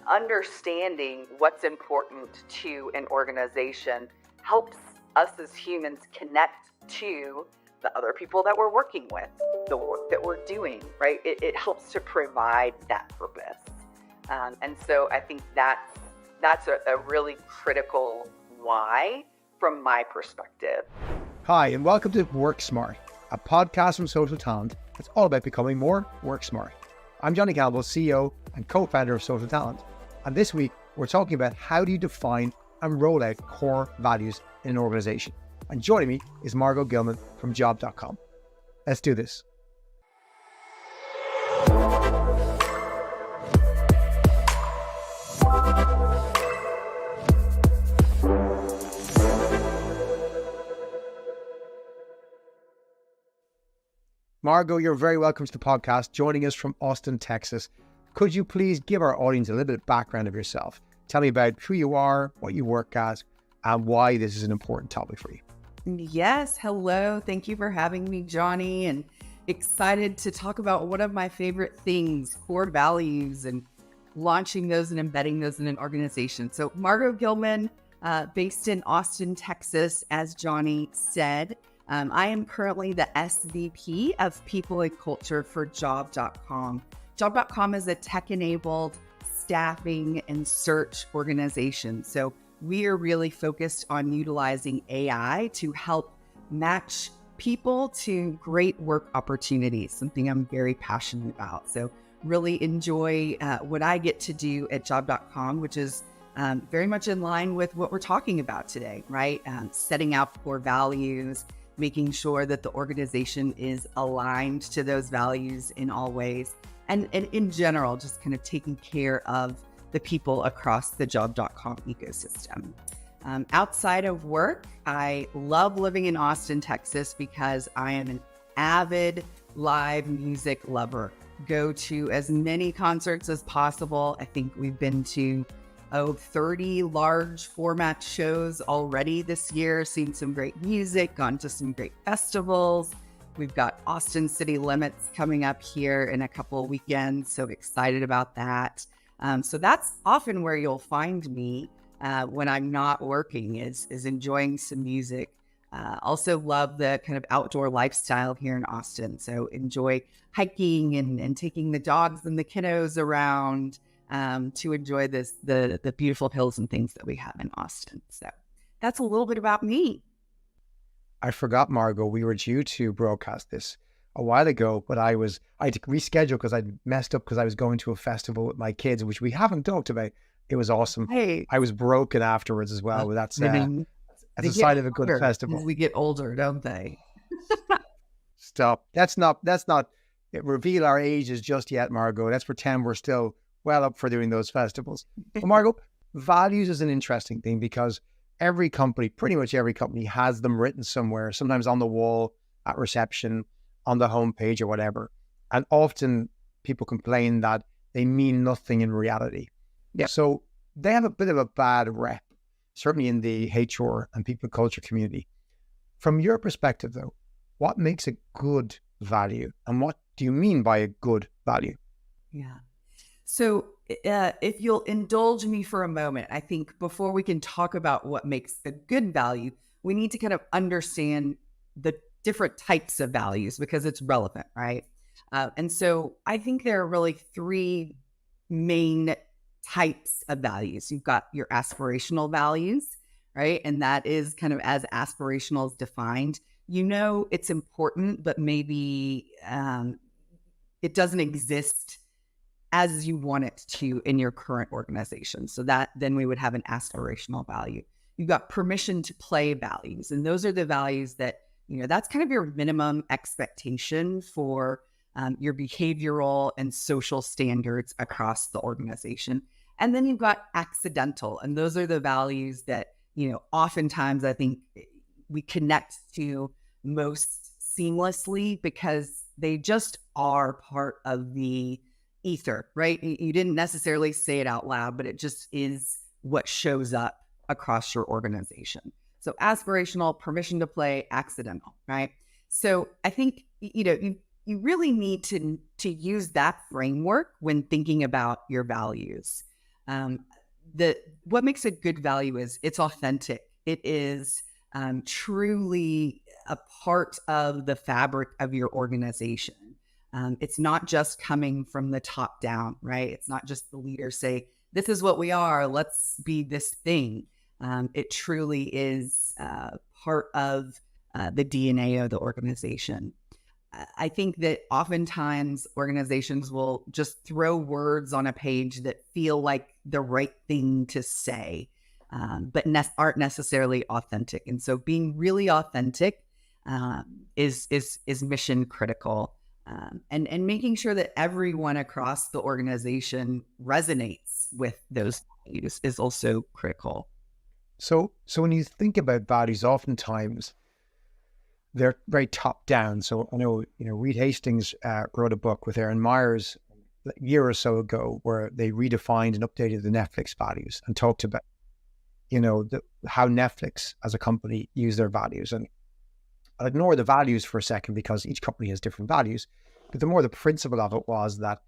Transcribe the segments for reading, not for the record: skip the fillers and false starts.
understanding what's important to an organization helps us as humans connect to the other people that we're working with, the work that we're doing, right? It helps to provide that purpose. And so I think that's a really critical why from my perspective. Hi, and welcome to Work Smart, a podcast from Social Talent that's all about becoming more work smart. I'm Johnny Campbell, CEO and co-founder of Social Talent. And this week, we're talking about how do you define and roll out core values in an organization. And joining me is Margaux Gillman from job.com. Let's do this. Margaux, you're very welcome to the podcast, joining us from Austin, Texas. Could you please give our audience a little bit of background of yourself? Tell me about who you are, what you work at, and why this is an important topic for you. Yes. Hello. Thank you for having me, Johnny, and excited to talk about one of my favorite things, core values, and launching those and embedding those in an organization. So Margaux Gillman, based in Austin, Texas, as Johnny said. I am currently the SVP of People and Culture for job.com. Job.com is a tech-enabled staffing and search organization. So we are really focused on utilizing AI to help match people to great work opportunities, something I'm very passionate about. So really enjoy what I get to do at job.com, which is very much in line with what we're talking about today, right? Setting out core values, making sure that the organization is aligned to those values in all ways. And in general, just kind of taking care of the people across the job.com ecosystem. Outside of work, I love living in Austin, Texas, because I am an avid live music lover. Go to as many concerts as possible. I think we've been to 30 large format shows already this year, seen some great music, gone to some great festivals. We've got Austin City Limits coming up here in a couple of weekends, so excited about that. So that's often where you'll find me when I'm not working, is enjoying some music. Also love the kind of outdoor lifestyle here in Austin, so enjoy hiking and taking the dogs and the kiddos around to enjoy the beautiful hills and things that we have in Austin. So that's a little bit about me. I forgot, Margaux, we were due to broadcast this a while ago, but I had to reschedule because I'd messed up because I was going to a festival with my kids, which we haven't talked about. It was awesome. Hey, I was broken afterwards as well. That's a sign of a good festival. As we get older, don't they? Stop. That's not reveal our ages just yet, Margaux. Let's pretend we're still well up for doing those festivals. But Margaux, values is an interesting thing because pretty much every company has them written somewhere, sometimes on the wall, at reception, on the homepage or whatever. And often people complain that they mean nothing in reality. Yeah. So they have a bit of a bad rep, certainly in the HR and people culture community. From your perspective though, what makes a good value and what do you mean by a good value? Yeah. So if you'll indulge me for a moment, I think before we can talk about what makes a good value, we need to kind of understand the different types of values because it's relevant, right? And so I think there are really three main types of values. You've got your aspirational values, right? And that is kind of as aspirational as defined. You know it's important, but maybe it doesn't exist as you want it to in your current organization. So that then we would have an aspirational value. You've got permission to play values. And those are the values that, that's kind of your minimum expectation for your behavioral and social standards across the organization. And then you've got accidental. And those are the values that, oftentimes I think we connect to most seamlessly because they just are part of the ether, right? You didn't necessarily say it out loud, but it just is what shows up across your organization. So aspirational, permission to play, accidental, right? So I think, you really need to use that framework when thinking about your values. Um, what makes a good value is it's authentic. It is truly a part of the fabric of your organization. It's not just coming from the top down, right? It's not just the leader say, this is what we are, let's be this thing. It truly is part of the DNA of the organization. I think that oftentimes organizations will just throw words on a page that feel like the right thing to say, but aren't necessarily authentic. And so being really authentic is mission critical. And making sure that everyone across the organization resonates with those values is also critical. So when you think about values, oftentimes they're very top down. So I know, Reed Hastings wrote a book with Aaron Myers a year or so ago where they redefined and updated the Netflix values and talked about, how Netflix as a company use their values. And I'll ignore the values for a second because each company has different values. But the principle of it was that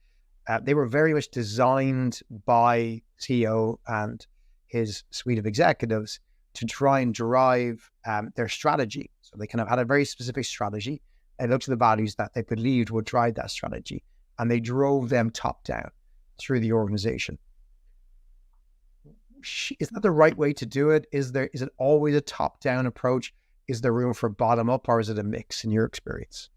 they were very much designed by CEO and his suite of executives to try and drive their strategy. So they kind of had a very specific strategy and looked at the values that they believed would drive that strategy. And they drove them top down through the organization. Is that the right way to do it? Is it always a top down approach? Is there room for bottom up, or is it a mix in your experience?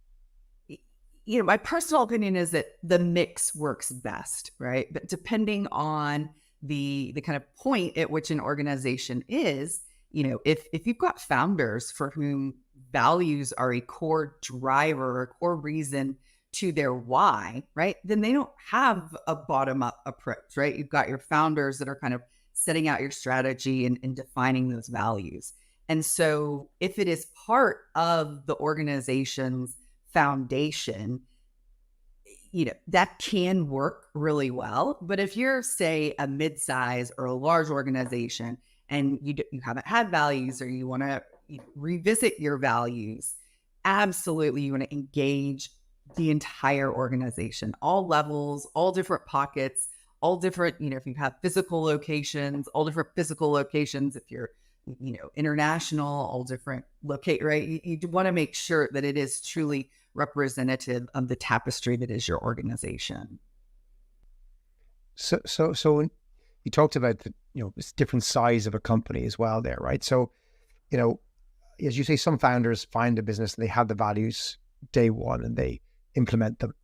My personal opinion is that the mix works best, right? But depending on the kind of point at which an organization is, if you've got founders for whom values are a core driver, a core reason to their why, right? Then they don't have a bottom up approach, right? You've got your founders that are kind of setting out your strategy and defining those values. And so if it is part of the organization's foundation, that can work really well. But if you're, say, a mid-size or a large organization and you haven't had values, or you want to revisit your values, absolutely you want to engage the entire organization, all levels, all different pockets, all different, if you have physical locations, all different physical locations, if you're international, all different right? You want to make sure that it is truly representative of the tapestry that is your organization. So you talked about the, this different size of a company as well there, right? So, as you say, some founders find a business and they have the values day one and they implement them.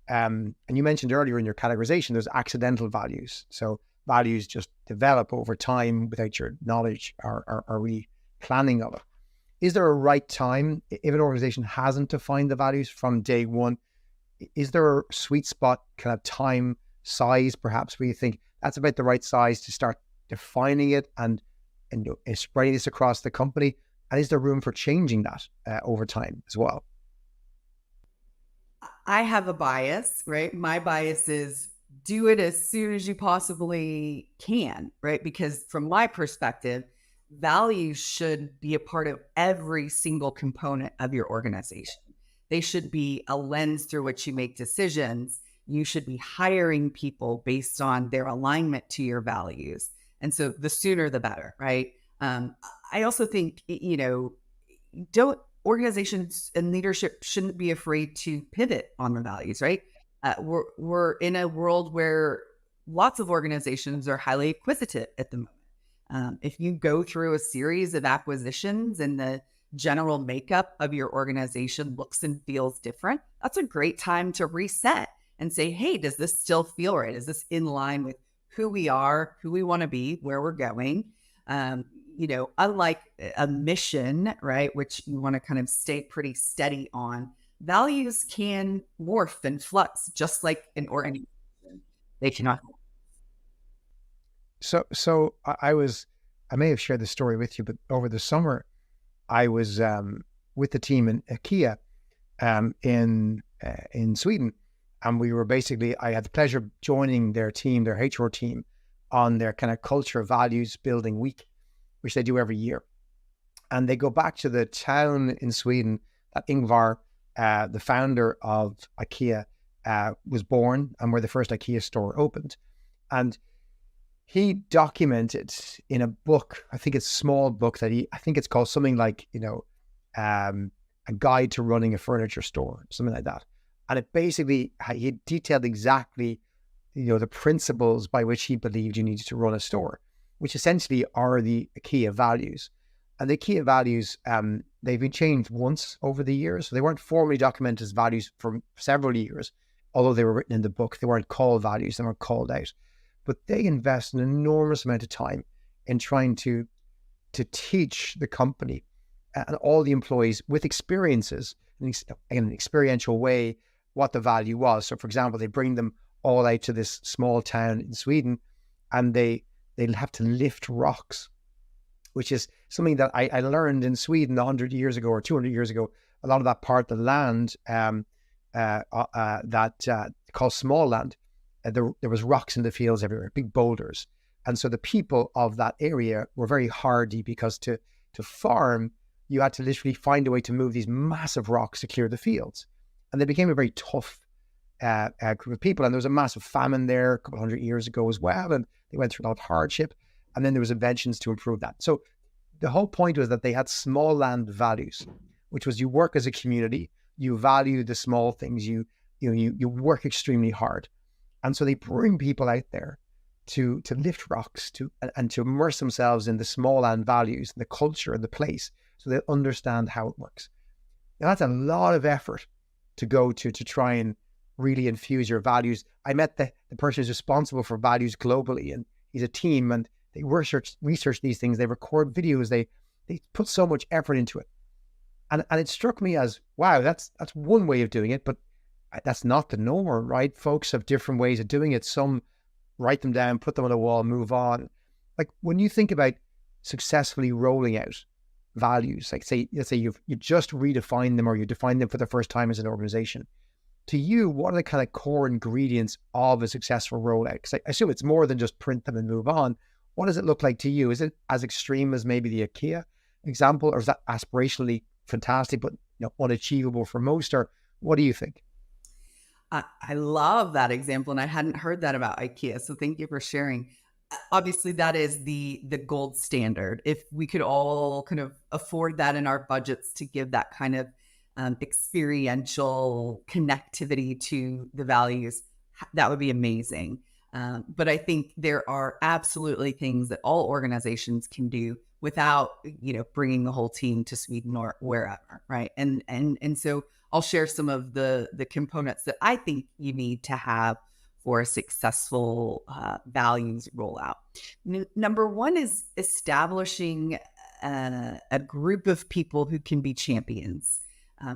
And you mentioned earlier in your categorization, there's accidental values. So values just develop over time without your knowledge or really planning of it. Is there a right time if an organization hasn't defined the values from day one? Is there a sweet spot, kind of time, size, perhaps, where you think that's about the right size to start defining it and spreading this across the company? And is there room for changing that over time as well? I have a bias, right? My bias is do it as soon as you possibly can, right? Because from my perspective, values should be a part of every single component of your organization. They should be a lens through which you make decisions. You should be hiring people based on their alignment to your values. And so the sooner the better, right? I also think, organizations and leadership shouldn't be afraid to pivot on the values, right? We're in a world where lots of organizations are highly acquisitive at the moment. If you go through a series of acquisitions and the general makeup of your organization looks and feels different, that's a great time to reset and say, hey, does this still feel right? Is this in line with who we are, who we want to be, where we're going? Unlike a mission, right, which you want to kind of stay pretty steady on, values can morph and flux just like an organization. They cannot. So I may have shared the story with you, but over the summer, I was with the team in IKEA in Sweden, and we were I had the pleasure of joining their team, their HR team, on their kind of culture values building week, which they do every year. And they go back to the town in Sweden that Ingvar, the founder of IKEA, was born, and where the first IKEA store opened. And he documented in a book, I think it's a small book that I think it's called something like, a guide to running a furniture store, something like that. And it basically, he detailed exactly, the principles by which he believed you needed to run a store, which essentially are the IKEA values. And the IKEA values, they've been changed once over the years. So they weren't formally documented as values for several years, although they were written in the book. They weren't called values, they weren't called out. But they invest an enormous amount of time in trying to teach the company and all the employees with experiences in an experiential way what the value was. So, for example, they bring them all out to this small town in Sweden, and they'll have to lift rocks, which is something that I learned in Sweden 100 years ago or 200 years ago. A lot of that part of the land that called small land, there was rocks in the fields everywhere, big boulders. And so the people of that area were very hardy, because to farm, you had to literally find a way to move these massive rocks to clear the fields. And they became a very tough group of people. And there was a massive famine there a couple 100 years ago as well. And they went through a lot of hardship. And then there was inventions to improve that. So the whole point was that they had small land values, which was you work as a community, you value the small things, you work extremely hard. And so they bring people out there to lift rocks, and to immerse themselves in the small land values, the culture and the place, so they understand how it works. Now that's a lot of effort to go to try and really infuse your values. I met the person who's responsible for values globally, and he's a team, and they research these things, they record videos, they put so much effort into it. And it struck me as, wow, that's one way of doing it, but that's not the norm, right? Folks have different ways of doing it. Some write them down, put them on a wall, move on. Like when you think about successfully rolling out values, like let's say you just redefined them, or you defined them for the first time as an organization. To you, what are the kind of core ingredients of a successful rollout? Because I assume it's more than just print them and move on. What does it look like to you? Is it as extreme as maybe the IKEA example, or is that aspirationally fantastic but unachievable for most? Or what do you think? I love that example, and I hadn't heard that about IKEA. So thank you for sharing. Obviously, that is the gold standard. If we could all kind of afford that in our budgets to give that kind of experiential connectivity to the values, that would be amazing. But I think there are absolutely things that all organizations can do without, bringing the whole team to Sweden or wherever, right? And so I'll share some of the components that I think you need to have for a successful values rollout. Number one is establishing a group of people who can be champions.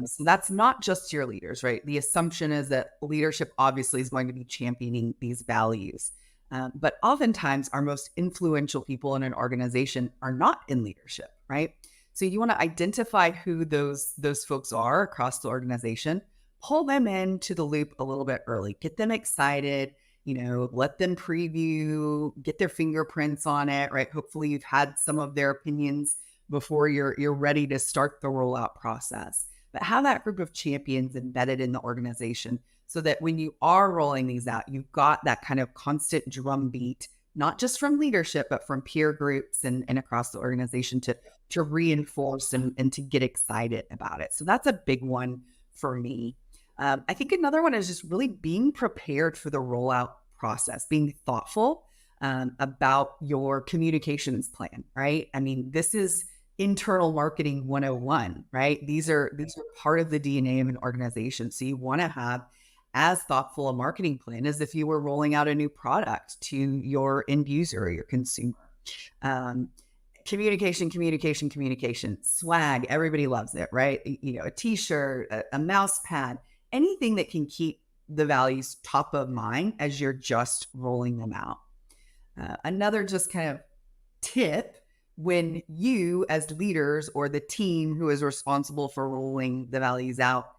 So that's not just your leaders, right? The assumption is that leadership obviously is going to be championing these values. But oftentimes our most influential people in an organization are not in leadership, right? So you want to identify who those folks are across the organization, pull them into the loop a little bit early, get them excited, let them preview, get their fingerprints on it, right? Hopefully you've had some of their opinions before you're ready to start the rollout process. But have that group of champions embedded in the organization so that when you are rolling these out, you've got that kind of constant drumbeat, not just from leadership, but from peer groups and across the organization to reinforce and to get excited about it. So that's a big one for me. I think another one is just really being prepared for the rollout process, being thoughtful about your communications plan, right? I mean, this is internal marketing 101, right? These are part of the DNA of an organization. So you want to have as thoughtful a marketing plan as if you were rolling out a new product to your end user or your consumer. Communication, swag, everybody loves it, right? A t-shirt, a mouse pad, anything that can keep the values top of mind as you're just rolling them out. Another just kind of tip, when you as leaders or the team who is responsible for rolling the values out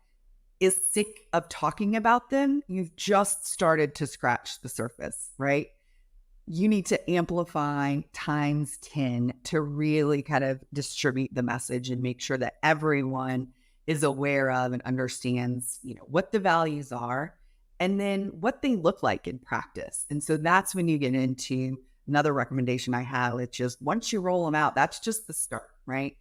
is sick of talking about them, you've just started to scratch the surface, right? You need to amplify times 10 to really kind of distribute the message and make sure that everyone is aware of and understands, what the values are and then what they look like in practice. And so that's when you get into another recommendation I have, it's just once you roll them out, that's just the start, right?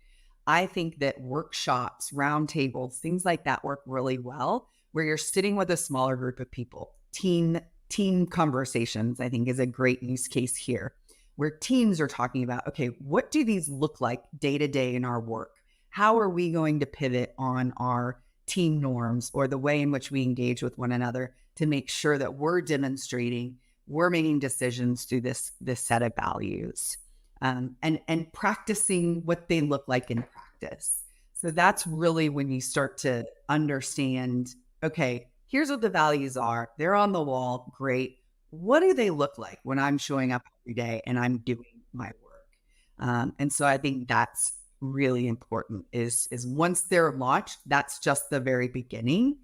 I think that workshops, roundtables, things like that work really well, where you're sitting with a smaller group of people. Team conversations, I think, is a great use case here, where teams are talking about, okay, what do these look like day to day in our work? How are we going to pivot on our team norms or the way in which we engage with one another to make sure that we're demonstrating, we're making decisions through this set of values, and practicing what they look like in practice. So that's really when you start to understand, okay, here's what the values are. They're on the wall. Great. What do they look like when I'm showing up every day and I'm doing my work? And so I think that's really important is once they're launched, that's just the very beginning,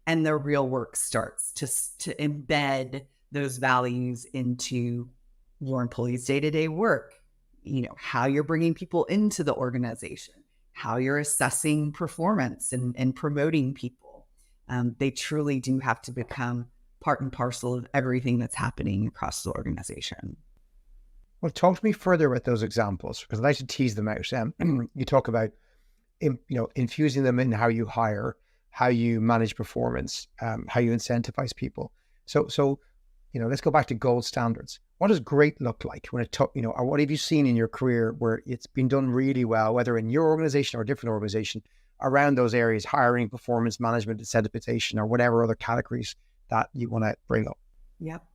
and the real work starts to embed those values into your employees' day-to-day work. How you're bringing people into the organization, how you're assessing performance and promoting people. They truly do have to become part and parcel of everything that's happening across the organization. Well, talk to me further about those examples, because I'd like to tease them out. You talk about, infusing them in how you hire, how you manage performance, how you incentivize people. So, let's go back to gold standards. What does great look like when or what have you seen in your career where it's been done really well, whether in your organization or a different organization, around those areas, hiring, performance management, incentivization, or whatever other categories that you want to bring up? Yep.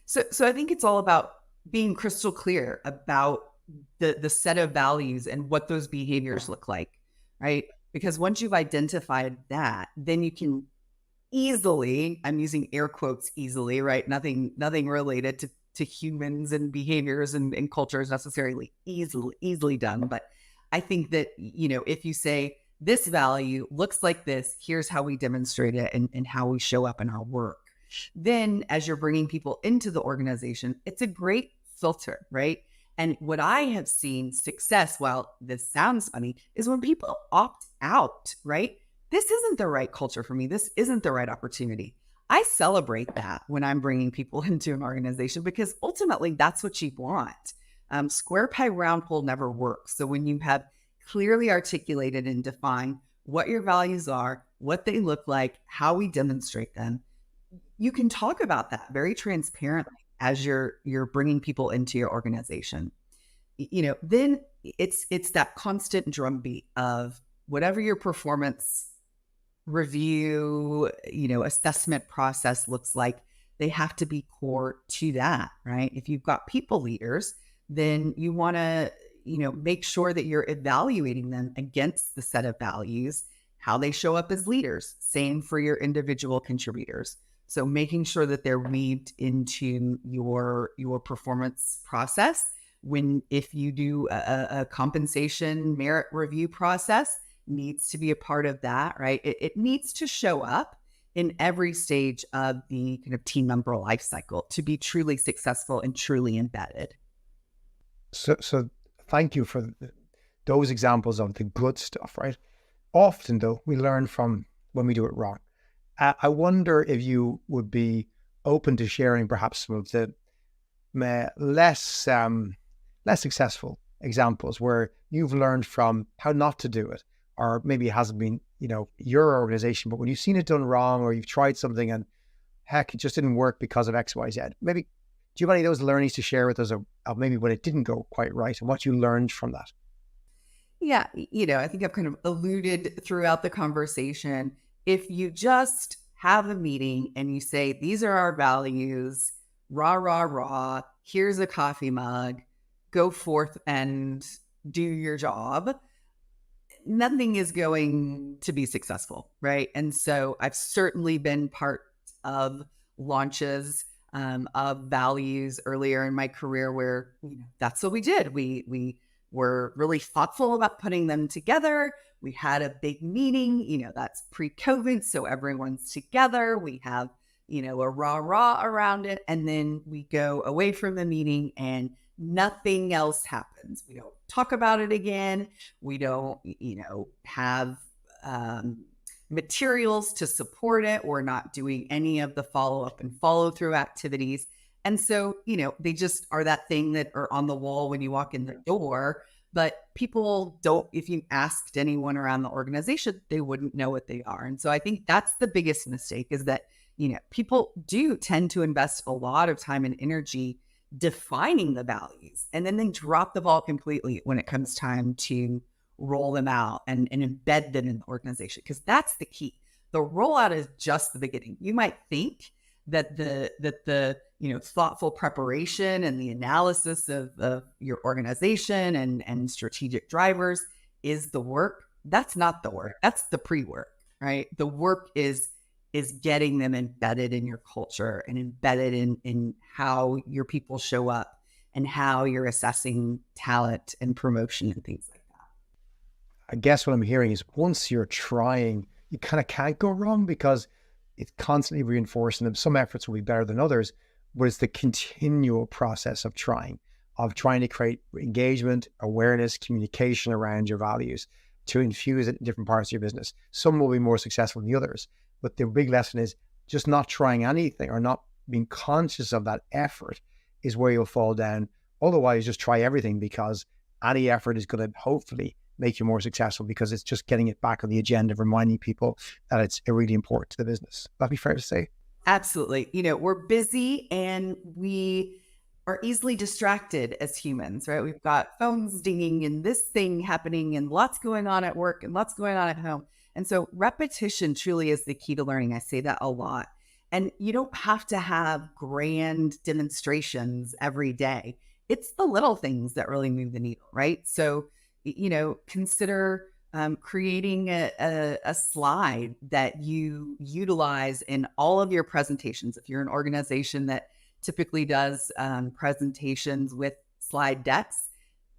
So I think it's all about being crystal clear about the set of values and what those behaviors look like, right? Because once you've identified that, then you can easily, I'm using air quotes easily, right? Nothing related to humans and behaviors and cultures necessarily easily done. But I think that, if you say this value looks like this, here's how we demonstrate it and how we show up in our work. Then as you're bringing people into the organization, it's a great filter, right? And what I have seen success, while this sounds funny, is when people opt out, right? This isn't the right culture for me. This isn't the right opportunity. I celebrate that when I'm bringing people into an organization, because ultimately that's what you want. Square peg round hole never works. So when you have clearly articulated and defined what your values are, what they look like, how we demonstrate them, you can talk about that very transparently as you're bringing people into your organization. Then it's that constant drumbeat of whatever your performance review, assessment process looks like. They have to be core to that, right? If you've got people leaders, then you want to, make sure that you're evaluating them against the set of values, how they show up as leaders. Same for your individual contributors. So making sure that they're weaved into your performance process. If you do a compensation merit review process, needs to be a part of that, right? It needs to show up in every stage of the kind of team member life cycle to be truly successful and truly embedded. So thank you for those examples of the good stuff, right? Often, though, we learn from when we do it wrong. I wonder if you would be open to sharing perhaps some of the less successful examples where you've learned from how not to do it, or maybe it hasn't been, your organization, but when you've seen it done wrong, or you've tried something and heck, it just didn't work because of X, Y, Z. Maybe, do you have any of those learnings to share with us of maybe when it didn't go quite right and what you learned from that? Yeah. I think I've kind of alluded throughout the conversation. If you just have a meeting and you say, these are our values, rah, rah, rah, here's a coffee mug, go forth and do your job, nothing is going to be successful, right? And so I've certainly been part of launches of values earlier in my career where that's what we did. We were really thoughtful about putting them together. We had a big meeting, that's pre-COVID, so everyone's together. We have, a rah-rah around it. And then we go away from the meeting and nothing else happens. We don't talk about it again. We don't, have materials to support it. We're not doing any of the follow-up and follow-through activities. And so, they just are that thing that are on the wall when you walk in the door. But people don't, if you asked anyone around the organization, they wouldn't know what they are. And so I think that's the biggest mistake, is that, people do tend to invest a lot of time and energy defining the values, and then they drop the ball completely when it comes time to roll them out and embed them in the organization, because that's the key. The rollout is just the beginning. You might think that the thoughtful preparation and the analysis of your organization and strategic drivers is the work. That's not the work. That's the pre-work, right? The work is getting them embedded in your culture and embedded in how your people show up and how you're assessing talent and promotion and things like that. I guess what I'm hearing is, once you're trying, you kind of can't go wrong, because it's constantly reinforcing them. Some efforts will be better than others, but it's the continual process of trying to create engagement, awareness, communication around your values, to infuse it in different parts of your business. Some will be more successful than the others, but the big lesson is just not trying anything, or not being conscious of that effort, is where you'll fall down. Otherwise, just try everything, because any effort is going to hopefully make you more successful, because it's just getting it back on the agenda, reminding people that it's really important to the business. That'd be fair to say. Absolutely. We're busy and we are easily distracted as humans, right? We've got phones dinging and this thing happening and lots going on at work and lots going on at home. And so repetition truly is the key to learning. I say that a lot. And you don't have to have grand demonstrations every day. It's the little things that really move the needle, right? So, consider creating a slide that you utilize in all of your presentations. If you're an organization that typically does presentations with slide decks,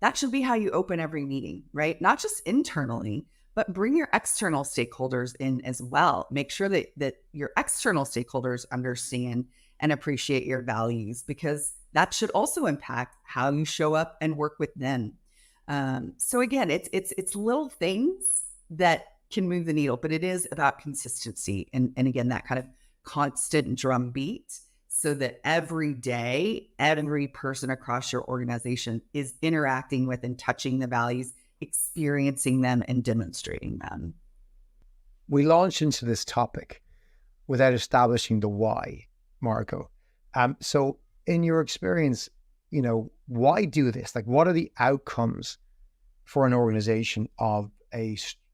that should be how you open every meeting, right? Not just internally, but bring your external stakeholders in as well. Make sure that your external stakeholders understand and appreciate your values, because that should also impact how you show up and work with them. So again, it's little things that can move the needle, but it is about consistency and again, that kind of constant drumbeat, so that every day, every person across your organization is interacting with and touching the values, experiencing them and demonstrating them. We launched into this topic without establishing the why, Margaux. So in your experience, why do this? Like, what are the outcomes for an organization of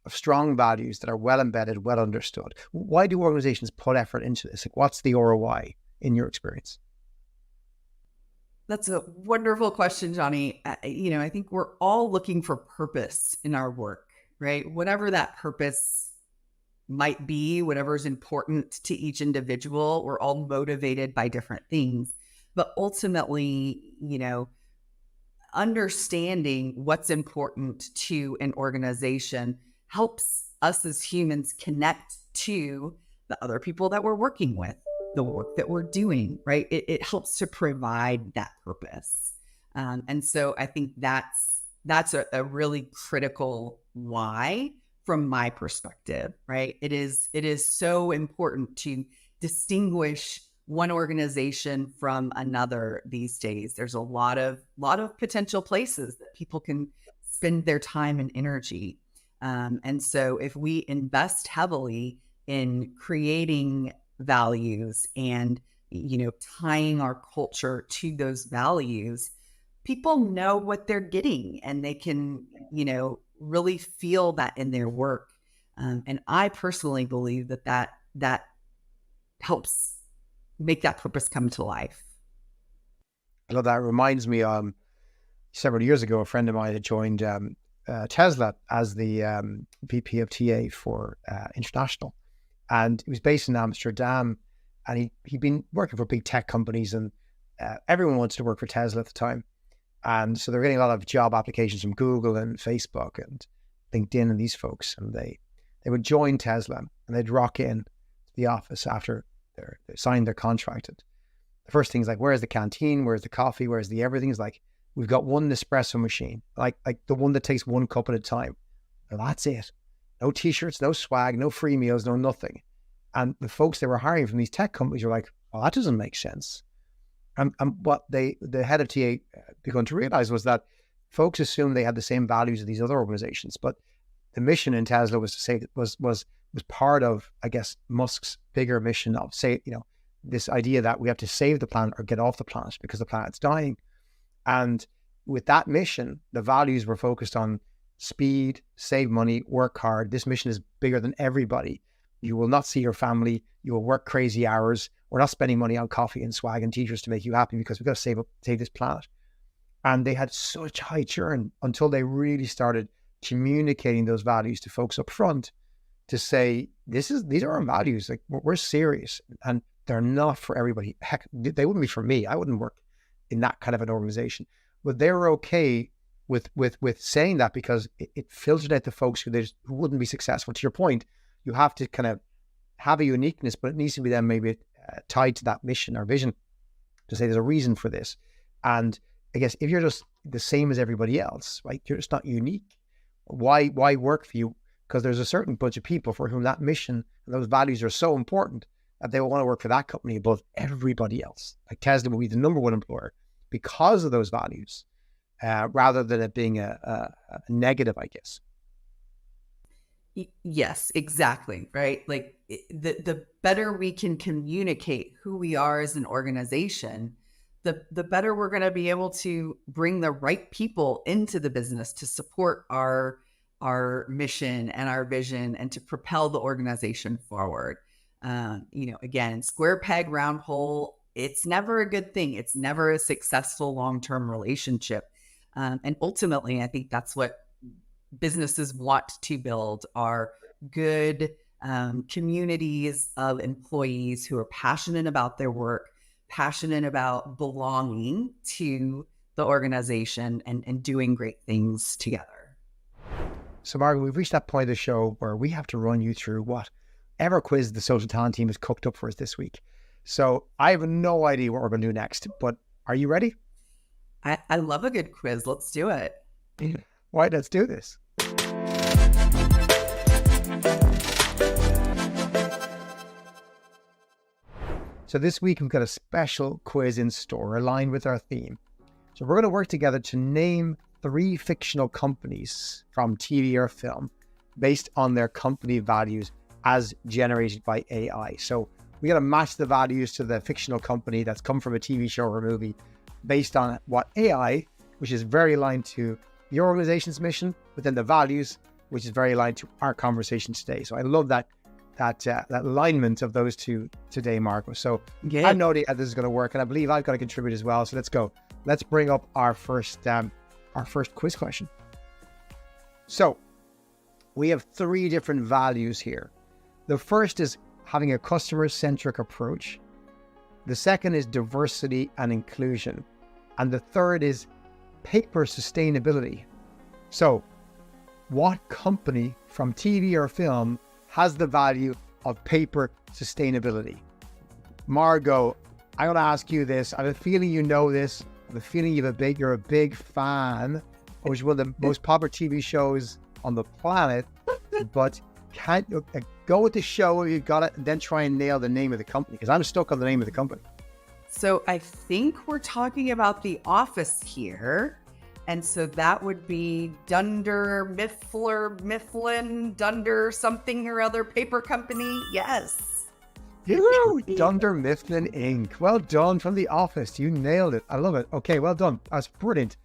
strong values that are well embedded, well understood? Why do organizations put effort into this? Like, what's the ROI in your experience? That's a wonderful question, Johnny. I think we're all looking for purpose in our work, right? Whatever that purpose might be, whatever is important to each individual, we're all motivated by different things. But ultimately, understanding what's important to an organization helps us as humans connect to the other people that we're working with, the work that we're doing, right? It helps to provide that purpose. And so I think that's a really critical why from my perspective, right? It is so important to distinguish one organization from another these days. There's a lot of potential places that people can spend their time and energy. And so if we invest heavily in creating values and, tying our culture to those values, people know what they're getting and they can, really feel that in their work. And I personally believe that helps make that purpose come to life. I love that. It reminds me, several years ago, a friend of mine had joined Tesla as the VP of TA for international. And he was based in Amsterdam, and he'd been working for big tech companies, and everyone wanted to work for Tesla at the time. And so they're getting a lot of job applications from Google and Facebook and LinkedIn and these folks. And they would join Tesla and they'd rock in to the office after they signed their contract. And the first thing is like, where's the canteen? Where's the coffee? Where's the everything? Is like, we've got one espresso machine, like the one that takes one cup at a time. And that's it. No t-shirts, no swag, no free meals, no nothing. And the folks they were hiring from these tech companies were like, well, that doesn't make sense. And what the head of TA began to realize was that folks assumed they had the same values as these other organizations, but the mission in Tesla was to say was part of, I guess, Musk's bigger mission of this idea that we have to save the planet or get off the planet because the planet's dying. And with that mission, the values were focused on speed, save money, work hard. This mission is bigger than everybody. You will not see your family. You will work crazy hours. We're not spending money on coffee and swag and t-shirts to make you happy because we've got to save this planet. And they had such high churn until they really started communicating those values to folks up front to say, these are our values. Like, we're serious, and they're not for everybody. Heck, they wouldn't be for me. I wouldn't work in that kind of an organization. But they were okay with saying that because it filtered out the folks who wouldn't be successful. To your point, you have to kind of have a uniqueness, but it needs to be then maybe tied to that mission or vision to say there's a reason for this. And I guess if you're just the same as everybody else, right, you're just not unique. Why work for you? Because there's a certain bunch of people for whom that mission and those values are so important that they will want to work for that company above everybody else. Like Tesla will be the number one employer because of those values, rather than it being a negative, I guess. Yes, exactly. Right. Like the better we can communicate who we are as an organization, the better we're going to be able to bring the right people into the business to support our mission and our vision and to propel the organization forward. Again, square peg, round hole, it's never a good thing. It's never a successful long-term relationship. And ultimately, I think that's what businesses want to build, are good communities of employees who are passionate about their work, passionate about belonging to the organization and doing great things together. So Margaux, we've reached that point of the show where we have to run you through whatever quiz the social talent team has cooked up for us this week. So I have no idea what we're going to do next, but are you ready? I love a good quiz. Let's do it. Right, let's do this. So this week we've got a special quiz in store aligned with our theme. So we're going to work together to name 3 fictional companies from TV or film based on their company values as generated by AI. So we got to match the values to the fictional company that's come from a TV show or a movie based on what AI, which is very aligned to your organization's mission, but then the values, which is very aligned to our conversation today. So I love that alignment of those two today, Margaux. So I have no idea how this is going to work, and I believe I've got to contribute as well. So let's go. Let's bring up our first quiz question. So we have 3 different values here. The first is having a customer-centric approach. The second is diversity and inclusion. And the third is paper sustainability. So what company from TV or film has the value of paper sustainability? Margaux, I'm going to ask you this. I have a feeling you know this. I have a feeling you're a big fan of one of the most popular TV shows on the planet, but can't go with the show if you got it and then try and nail the name of the company, because I'm stuck on the name of the company. So I think we're talking about The Office here. And so that would be Dunder Mifflin, Dunder something or other paper company. Yes. Dunder Mifflin Inc. Well done, from The Office. You nailed it. I love it. Okay, well done. That's brilliant.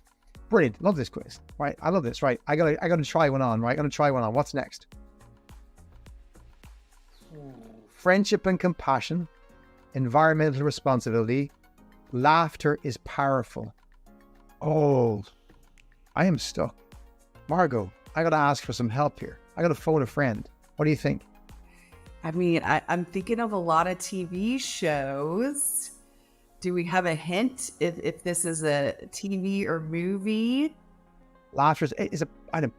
Brilliant. Love this quiz. Right. I love this. Right. I gotta try one on. Right. I'm gonna try one on. What's next? Friendship and compassion, environmental responsibility, laughter is powerful. Oh, I am stuck. Margaux, I got to ask for some help here. I got to phone a friend. What do you think? I mean, I'm thinking of a lot of TV shows. Do we have a hint if this is a TV or movie? Laughter is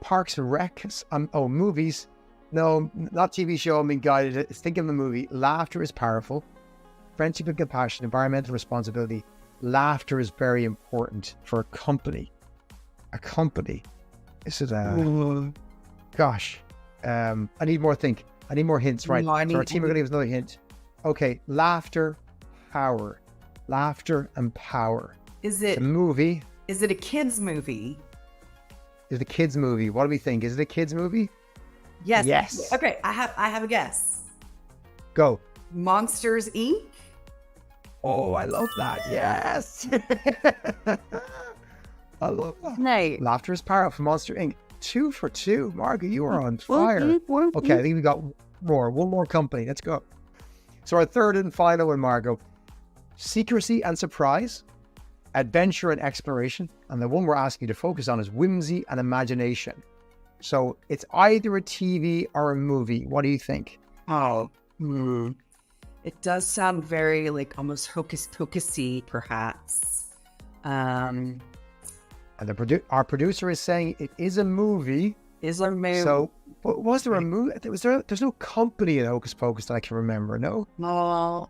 Parks and Rec. Movies. No, not TV show. I'm being guided. It's thinking of the movie. Laughter is powerful. Friendship and compassion, environmental responsibility. Laughter is very important for a company. Is it gosh. I need more hints, right? So our team are going to give us another hint. Okay, laughter, power. Laughter and Power. Is It's it a movie. is it a kids movie? Is it a kids movie? What do we think? Is it a kids movie? Yes. Yes. Okay, I have a guess. Go. Monsters Inc. Oh, I love that. Yes. I love that. Nice. Laughter is Power from Monster Inc. 2 for 2. Margaret, you are on fire. Okay, I think we got more. One more company. Let's go. So our third and final one, Margot. Secrecy and Surprise, Adventure and Exploration. And the one we're asking you to focus on is Whimsy and Imagination. So it's either a TV or a movie. What do you think? Oh. It does sound very like almost hocus pocusy, perhaps. And our producer is saying it is a movie. Is there a movie? So, but was there a movie? There's no company in Hocus Pocus that I can remember. No. No.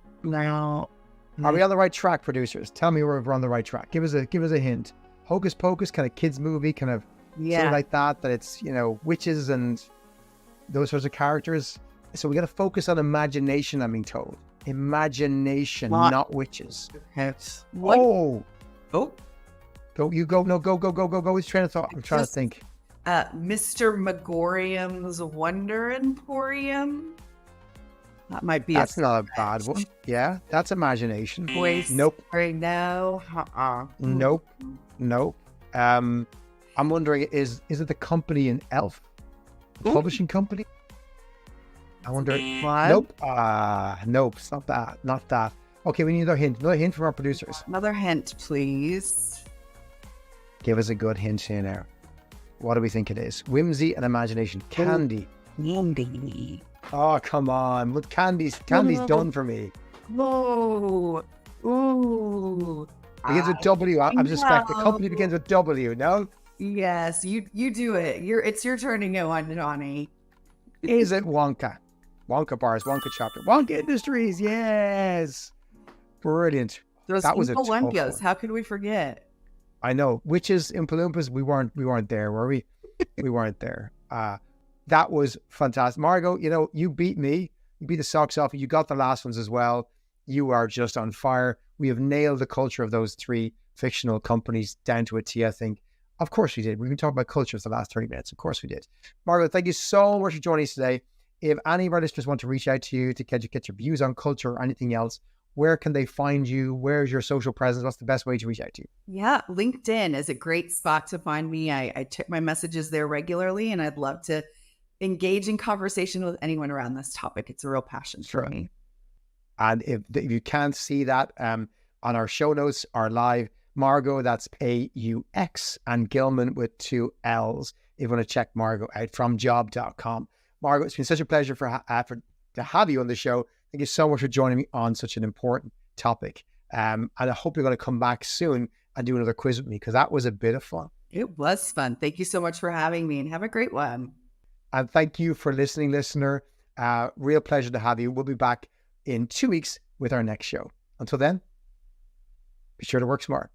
Are we on the right track, producers? Tell me we're on the right track. Give us a hint. Hocus Pocus, kind of kids movie, kind of something like that. That it's witches and those sorts of characters. So we got to focus on imagination. I'm being told imagination, not witches. What? Oh. Oh. Go, you go. No, go. With train of thought. I'm trying to think. Mr. Megorium's Wonder Emporium. That might be. That's not a bad one. Yeah, that's imagination. Voice. Nope. No. Nope. I'm wondering, is it the company in Elf, the publishing company? I wonder. What? Nope. Nope. It's not that. Not that. Okay, we need another hint. Another hint from our producers. Another hint, please. Give us a good hint here now. What do we think it is? Whimsy and Imagination. Candy. Candy. Oh, come on. Look, Candy's done for me. Oh. Ooh. Begins with W. I'm suspect the company begins with W, no? Yes, you do it. It's your turn to go on, Johnny. Is it Wonka? Wonka bars, Wonka chapter. Wonka Industries, yes. Brilliant. That was a tough one. How could we forget? I know. Witches, Oompa Loompas, we weren't there, were we? We weren't there. That was fantastic. Margot, you beat me. You beat the socks off. You got the last ones as well. You are just on fire. We have nailed the culture of those three fictional companies down to a T, I think. Of course we did. We've been talking about culture for the last 30 minutes. Of course we did. Margot, thank you so much for joining us today. If any of our listeners want to reach out to you to get your views on culture or anything else, where can they find you? Where's your social presence? What's the best way to reach out to you? Yeah, LinkedIn is a great spot to find me. I check my messages there regularly, and I'd love to engage in conversation with anyone around this topic. It's a real passion for me. And if you can't see that on our show notes, our live, Margaux, that's AUX, and Gillman with 2 L's. If you want to check Margaux out from job.com. Margaux, it's been such a pleasure to have you on the show. Thank you so much for joining me on such an important topic. And I hope you're going to come back soon and do another quiz with me, because that was a bit of fun. It was fun. Thank you so much for having me, and have a great one. And thank you for listening, listener. Real pleasure to have you. We'll be back in 2 weeks with our next show. Until then, be sure to work smart.